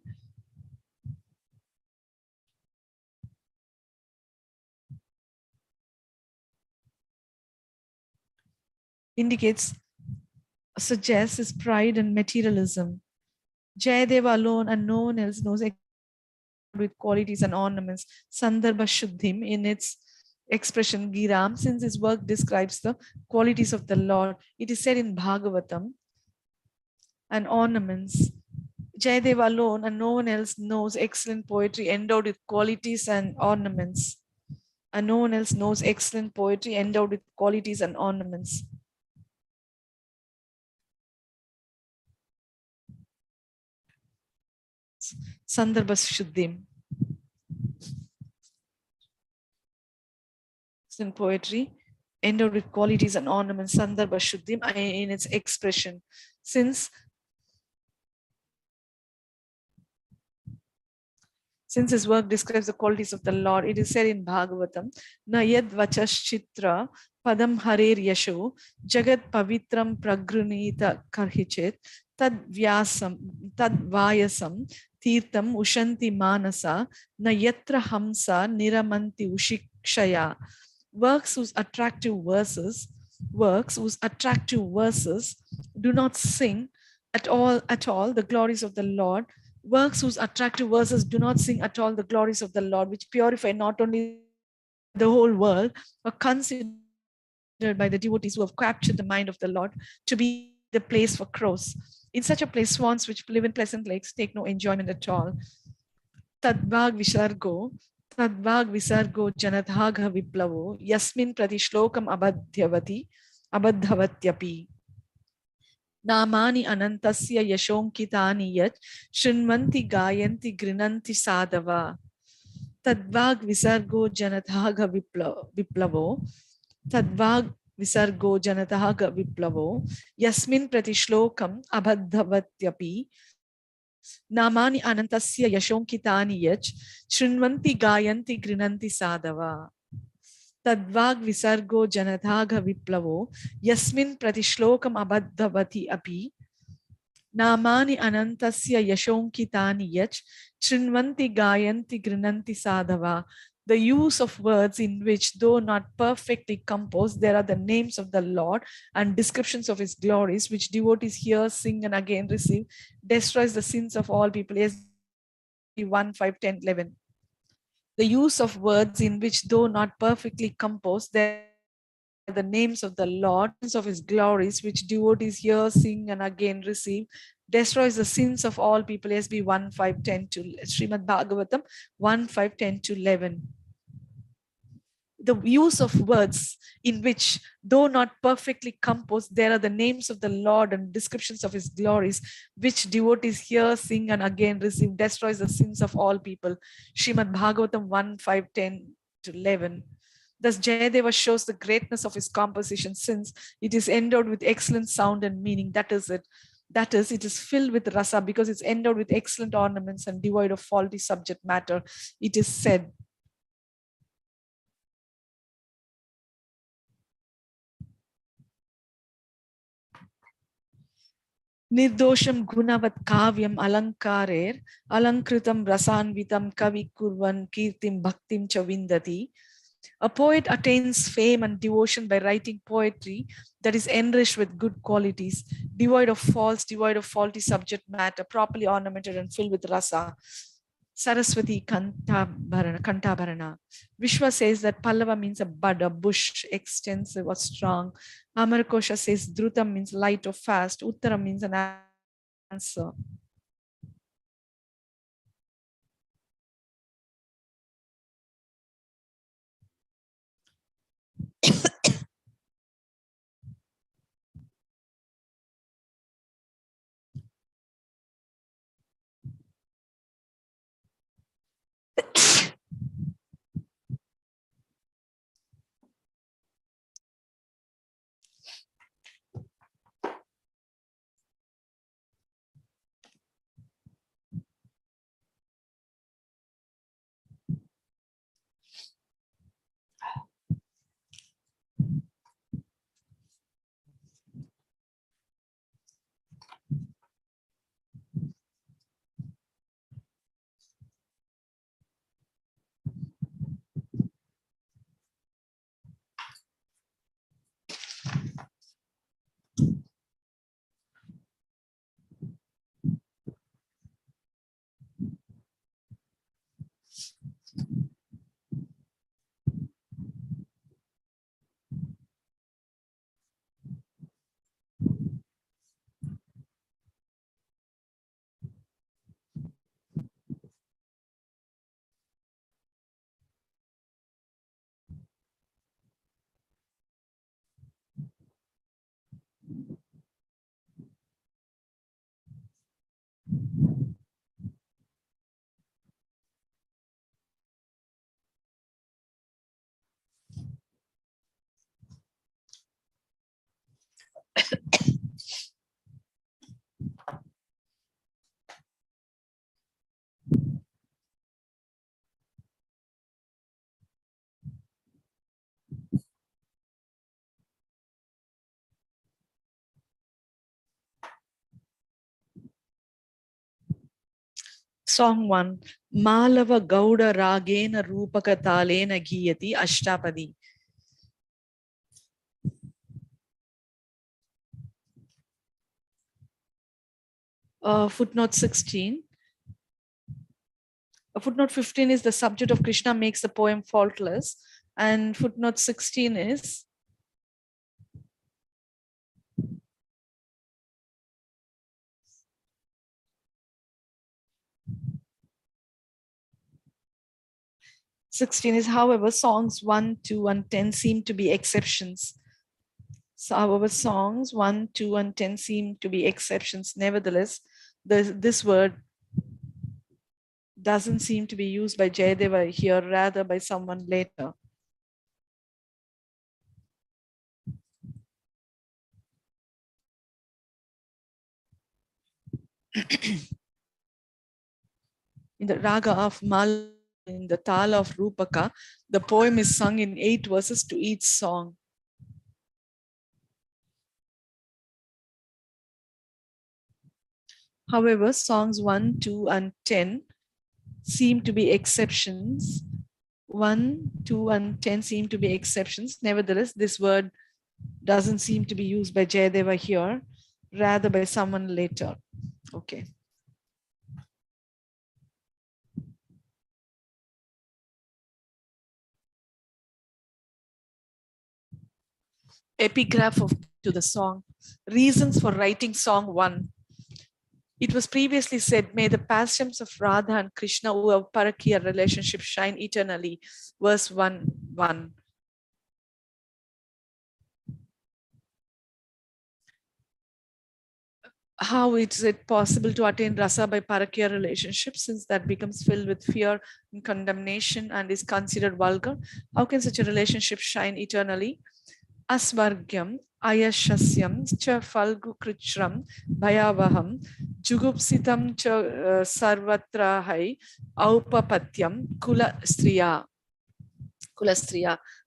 suggests his pride and materialism. Jayadeva alone and no one else knows with qualities and ornaments. Sandarbha Shuddhim in its expression Giram, since his work describes the qualities of the Lord. It is said in Bhagavatam and ornaments. Jayadeva alone and no one else knows excellent poetry endowed with qualities and ornaments. And no one else knows excellent poetry endowed with qualities and ornaments. Sandarbha Shuddhim. In poetry, endowed with qualities and ornaments, Sandarbha Shuddhim in its expression. Since his work describes the qualities of the Lord, it is said in Bhagavatam, Nayad Vachas Chitra Padam Harer Yasho Jagat Pavitram Pragrunita Karhichit Tad Vayasam Tirtam Ushanti Manasa Nayatra Hamsa Niramanti Ushikshaya. Works whose attractive verses do not sing at all the glories of the Lord. Works whose attractive verses do not sing at all the glories of the Lord, which purify not only the whole world, are considered by the devotees who have captured the mind of the Lord to be the place for crows. In such a place, swans which live in pleasant lakes take no enjoyment at all. Tadbhag Visargo Janadhaga Viplavo Yasmin Pratishlokam Abadhavatyapi Namani Anantasya Yashonkitani Yat Shinmanti Gayanti Grinanti Sadava Tadvag Visargo Janadhaga Viplavo Tadvag Visargo Janadhaga Viplavo Yasmin Pratishlokam Abadhavatyapi Namani Anantasya Yashonkitani Yach Shrinvanti Gayanti Grinanti Sadava Tadvag Visargo Janadhaga Viplavo Yasmin Pratishlokam Abadhavati Api Namani Anantasya Yashonkitani Yach Shrinvanti Gayanti Grinanti Sadava. The use of words in which, though not perfectly composed, there are the names of the Lord and descriptions of his glories, which devotees hear, sing, and again receive, destroys the sins of all people. Yes, 1, 5, 10, 11. The use of words in which, though not perfectly composed, there are the names of the Lord, of his glories, which devotees hear, sing, and again receive, destroys the sins of all people. SB 1, 5, 10 to Srimad Bhagavatam 1, 5, 10 to 11. The use of words in which, though not perfectly composed, there are the names of the Lord and descriptions of his glories, which devotees hear, sing, and again receive, destroys the sins of all people. Srimad Bhagavatam 1, 5, 10 to 11. Thus, Jayadeva shows the greatness of his composition, since it is endowed with excellent sound and meaning. That is it. That is, it is filled with rasa because it's endowed with excellent ornaments and devoid of faulty subject matter. It is said, Nirdosham gunavat kavyam alankarer alankritam rasanvitam kavi kurvan kirtim bhaktim chavindati. A poet attains fame and devotion by writing poetry that is enriched with good qualities, devoid of false, devoid of faulty subject matter, properly ornamented and filled with rasa. Saraswati Kantabharana. Vishwa says that Pallava means a bud, a bush, extensive or strong. Amarkosha says Dhrutam means light or fast. Uttara means an answer. Song 1. Malava Gauda Ragena Rupaka Talena Giyati Ashtapadi. Footnote 16. Footnote 15 is the subject of Krishna makes the poem faultless. And footnote 16 is however, songs 1, 2, and 10 seem to be exceptions. So, however, songs 1, 2, and 10 seem to be exceptions. Nevertheless, this word doesn't seem to be used by Jayadeva here, rather by someone later. In the raga of Mal, in the Tala of Rupaka, the poem is sung in 8 verses to each song. However, songs 1, 2, and 10 seem to be exceptions. 1, 2, and 10 seem to be exceptions. Nevertheless, this word doesn't seem to be used by Jayadeva here, rather by someone later. Okay. Epigraph to the song. Reasons for writing song 1. It was previously said, may the pastimes of Radha and Krishna who have Parakiya relationship shine eternally. Verse 1. How is it possible to attain rasa by Parakiya relationship, since that becomes filled with fear and condemnation and is considered vulgar? How can such a relationship shine eternally? Asvargyam, Ayashasyam, Cha Falgu Krichram, Bhayavaham, Jugupsitam Cha Sarvatrahai, Aupapatyam, Kulastriya.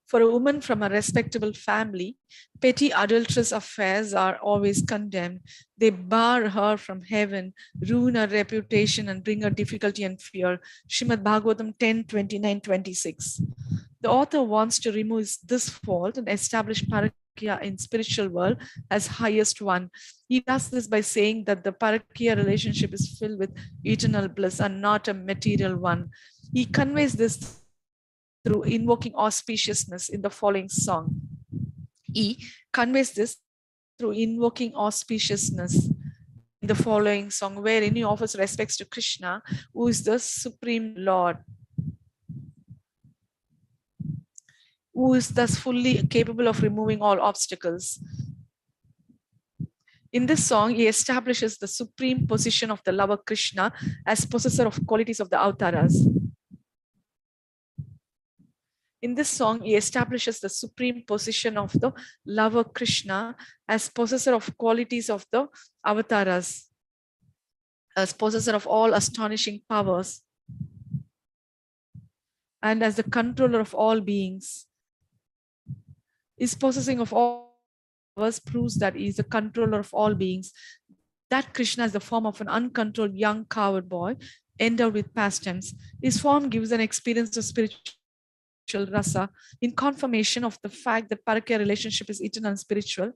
For a woman from a respectable family, petty adulterous affairs are always condemned. They bar her from heaven, ruin her reputation, and bring her difficulty and fear. Srimad Bhagavatam 10:29-26. The author wants to remove this fault and establish parakya in spiritual world as highest one. He does this by saying that the parakya relationship is filled with eternal bliss and not a material one. He conveys this through invoking auspiciousness in the following song. He conveys this through invoking auspiciousness in the following song, wherein he offers respects to Krishna, who is the Supreme Lord, who is thus fully capable of removing all obstacles. In this song, he establishes the supreme position of the lover Krishna as possessor of qualities of the avatars. In this song, he establishes the supreme position of the lover Krishna as possessor of qualities of the avatars, as possessor of all astonishing powers, and as the controller of all beings. His possessing of all powers proves that he is the controller of all beings. That Krishna is the form of an uncontrolled young coward boy endowed with pastimes. His form gives an experience of spiritual rasa in confirmation of the fact that parakya relationship is eternal and spiritual.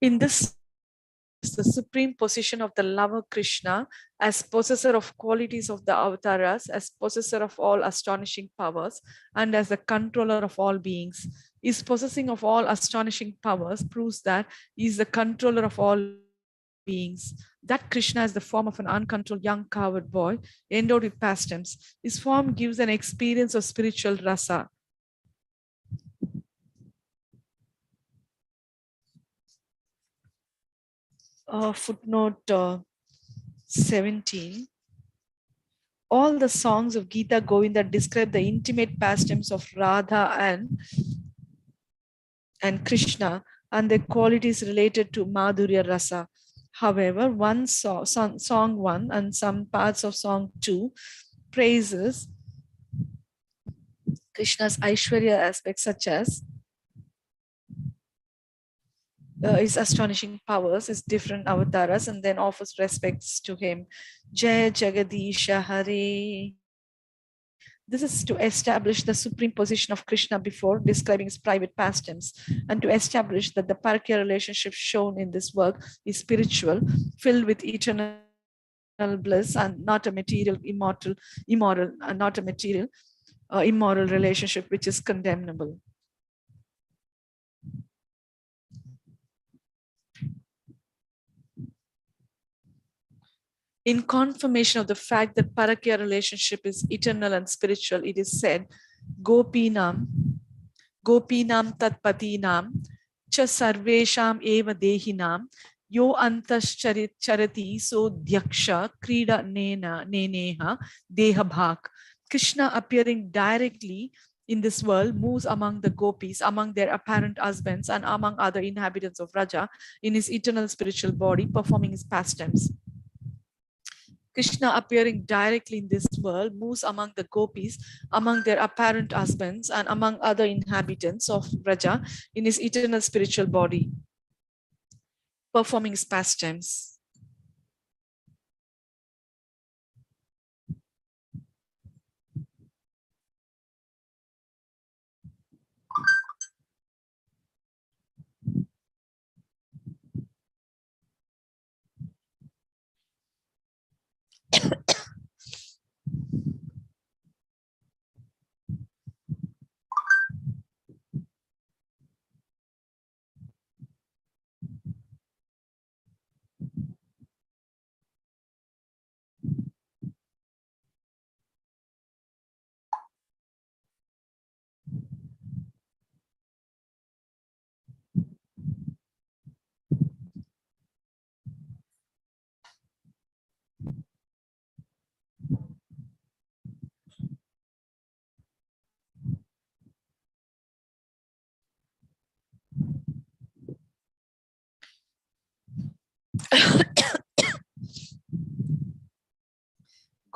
In this is the supreme position of the lover Krishna as possessor of qualities of the avatars, as possessor of all astonishing powers, and as the controller of all beings. His possessing of all astonishing powers proves that he is the controller of all beings. That Krishna is the form of an uncontrolled young coward boy endowed with pastimes. His form gives an experience of spiritual rasa. Footnote 17. All the songs of Gita Govinda describe the intimate pastimes of Radha and Krishna and their qualities related to Madhurya Rasa. However, song 1 and some parts of song 2 praises Krishna's Aishwarya aspects, such as his astonishing powers, his different avatars, and then offers respects to him. Jai Jagadisha Hare. This is to establish the supreme position of Krishna before describing his private pastimes, and to establish that the parakya relationship shown in this work is spiritual, filled with eternal bliss, and not a material, immoral relationship which is condemnable. In confirmation of the fact that parakya relationship is eternal and spiritual, it is said, Gopinam tatpatinam cha sarvesham eva dehinam yo antascharati so dhyaksha krida neneha dehabhak. Krishna appearing directly in this world moves among the gopis, among their apparent husbands, and among other inhabitants of Raja in his eternal spiritual body, performing his pastimes. Krishna appearing directly in this world moves among the gopis, among their apparent husbands, and among other inhabitants of Braja in his eternal spiritual body, performing his pastimes.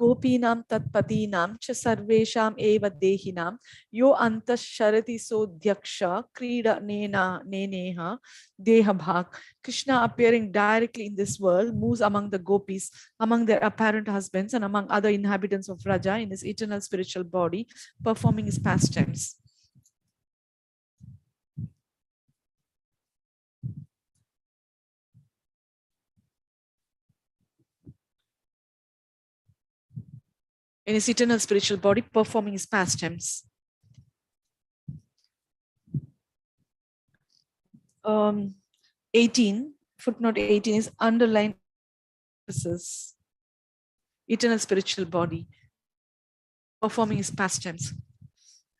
Gopinam tatpatinam cha sarvesham eva dehinam yo antas sharati sodhyaksha krida nena neneha deha bhag. Krishna appearing directly in this world moves among the gopis, among their apparent husbands, and among other inhabitants of Raja in his eternal spiritual body, performing his pastimes. In his eternal spiritual body, performing his pastimes. 18, footnote 18 is underlined emphasis. Eternal spiritual body, performing his pastimes.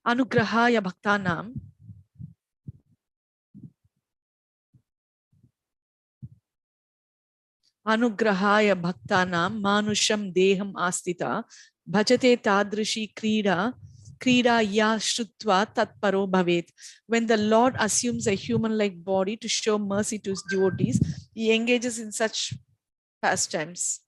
Anugrahaya bhaktanam. Anugrahaya bhaktanam manusham deham astita bhajate tadrishi krida ya shrutva tatparo bhavet. When the Lord assumes a human-like body to show mercy to his devotees, he engages in such pastimes.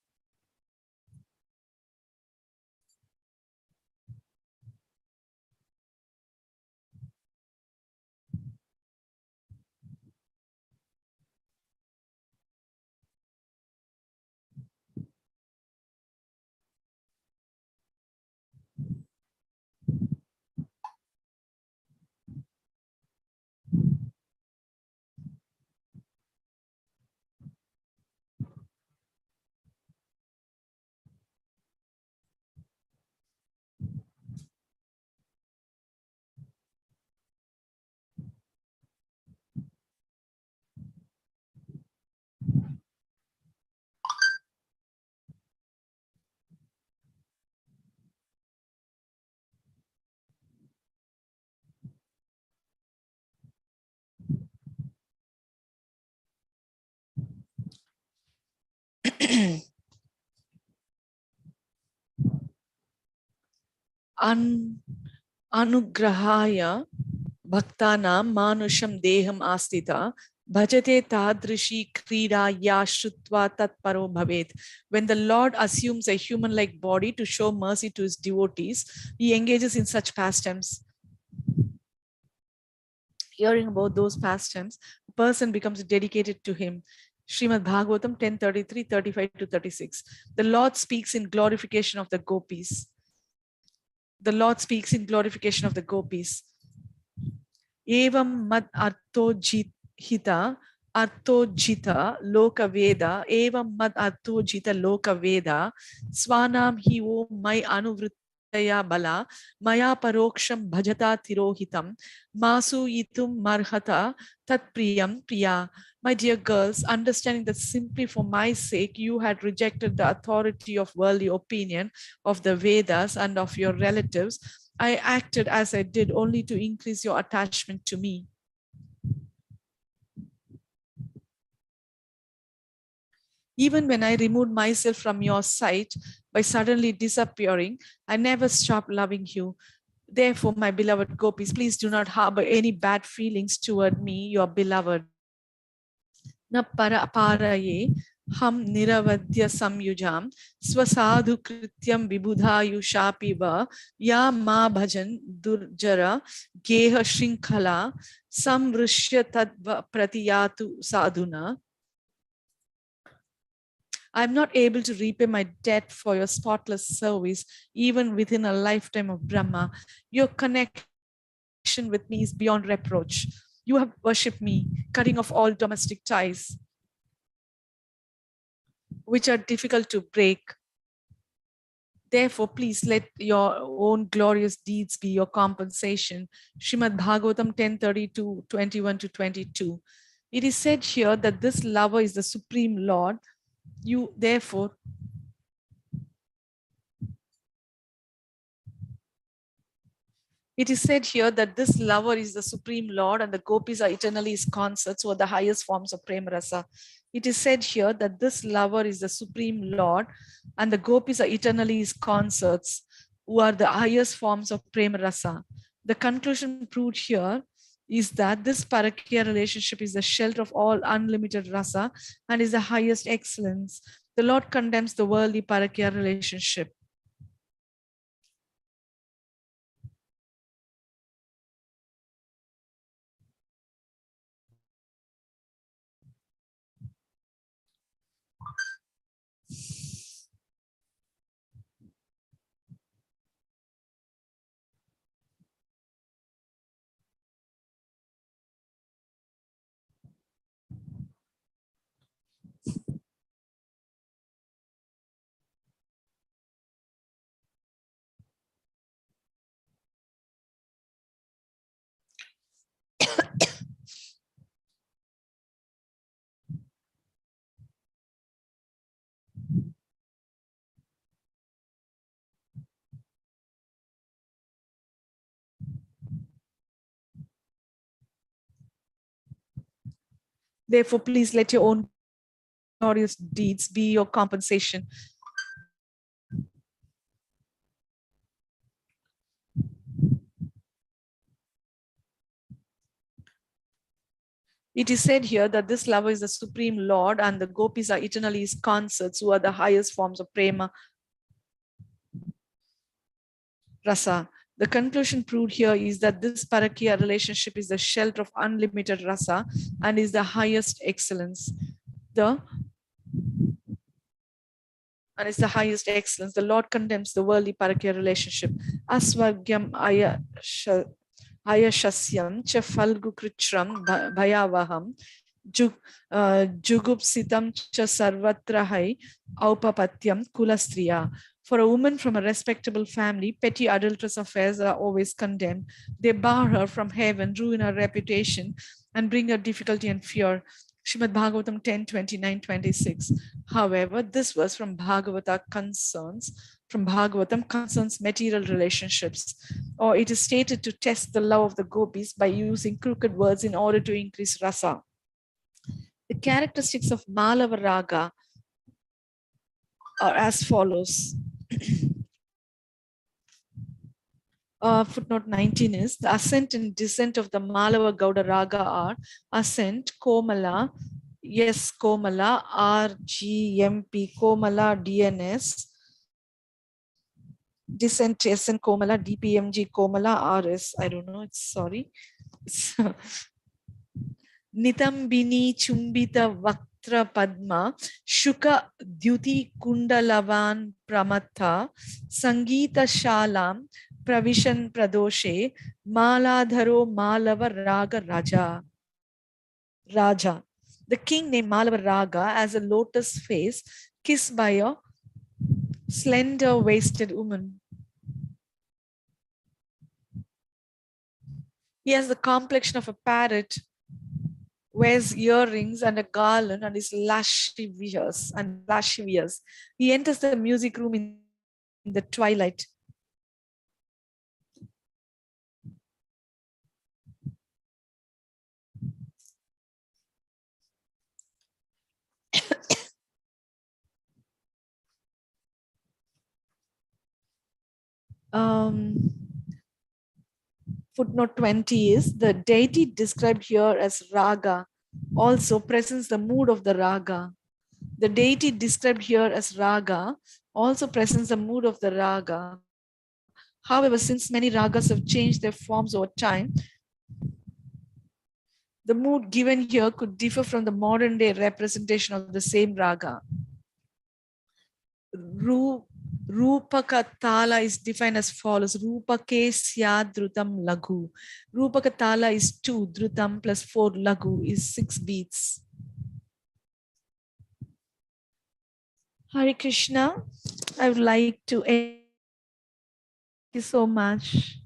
Anugrahaya bhaktanam manusham deham astita bhajate tadrishi krida ya shrutva tatparo bhavet. When the Lord assumes a human-like body to show mercy to his devotees, he engages in such pastimes. Hearing about those pastimes, a person becomes dedicated to him. Srimad Bhagavatam 10:33, 35 to 36. The Lord speaks in glorification of the gopis. The Lord speaks in glorification of the gopis. Evam mad artho jita loka veda evam mad artho jita loka veda swanam hi om mai anuvrittaya bala maya paroksham bhajata tirohitam masu itum marhata tat priyam priya. My dear girls, understanding that simply for my sake you had rejected the authority of worldly opinion of the Vedas and of your relatives, I acted as I did only to increase your attachment to me. Even when I removed myself from your sight by suddenly disappearing, I never stopped loving you. Therefore, my beloved gopis, please do not harbor any bad feelings toward me, your beloved. Na para paraye Ham niravadya samyujam swasadhu krityam vibudhayushapiva ya ma bhajan durjara geha shrinkhala samvrishya tadva pratiyatu sadhuna. I am not able to repay my debt for your spotless service, even within a lifetime of Brahma. Your connection with me is beyond reproach. You have worshipped me, cutting off all domestic ties, which are difficult to break. Therefore, please let your own glorious deeds be your compensation. Srimad Bhagavatam 10:32, 21 to 22. It is said here that this lover is the Supreme Lord. You, therefore, it is said here that this lover is the Supreme Lord and the gopis are eternally his consorts, who are the highest forms of prema rasa. It is said here that this lover is the Supreme Lord and the gopis are eternally his consorts, who are the highest forms of prema rasa. The conclusion proved here is that this parakya relationship is the shelter of all unlimited rasa and is the highest excellence. The Lord condemns the worldly parakya relationship. Therefore, please let your own glorious deeds be your compensation. It is said here that this lover is the Supreme Lord and the gopis are eternally his consorts, who are the highest forms of prema rasa. The conclusion proved here is that this parakya relationship is the shelter of unlimited rasa and is the highest excellence. The highest excellence. The Lord condemns the worldly parakya relationship. Asvargyam ayashasyam cha falgu kritram bhayavaham jugupsitam cha sarvatrahai aupapatyam kulastriya. For a woman from a respectable family, petty adulterous affairs are always condemned. They bar her from heaven, ruin her reputation, and bring her difficulty and fear. Srimad Bhagavatam 10, 29, 26. However, this verse from Bhagavatam concerns material relationships, or it is stated to test the love of the gopis by using crooked words in order to increase rasa. The characteristics of Malava Raga are as follows. Footnote 19 is the ascent and descent of the Malava Gauda Raga are ascent Komala, yes Komala, RGMP Komala DNS, descent SN Komala DPMG Komala RS. I don't know, it's sorry. Nitambini Chumbita Vaktra Padma Shuka Dyuti Kundalavan Pramatha Sangita Shalam Pravishan Pradoshe Maladharo Malava Raga Raja. The king named Malava Raga as a lotus face kissed by a slender waisted woman. He has the complexion of a parrot, wears earrings and a garland and is lascivious. He enters the music room in the twilight. Footnote 20 is the deity described here as Raga also presents the mood of the Raga. The deity described here as raga also presents the mood of the raga. However, since many ragas have changed their forms over time, the mood given here could differ from the modern day representation of the same raga. Rupaka tala is defined as follows. Rupake syad drutam lagu. Rupaka tala is 2, drutam plus 4, lagu is 6 beats. Hare Krishna. I would like to end. Thank you so much.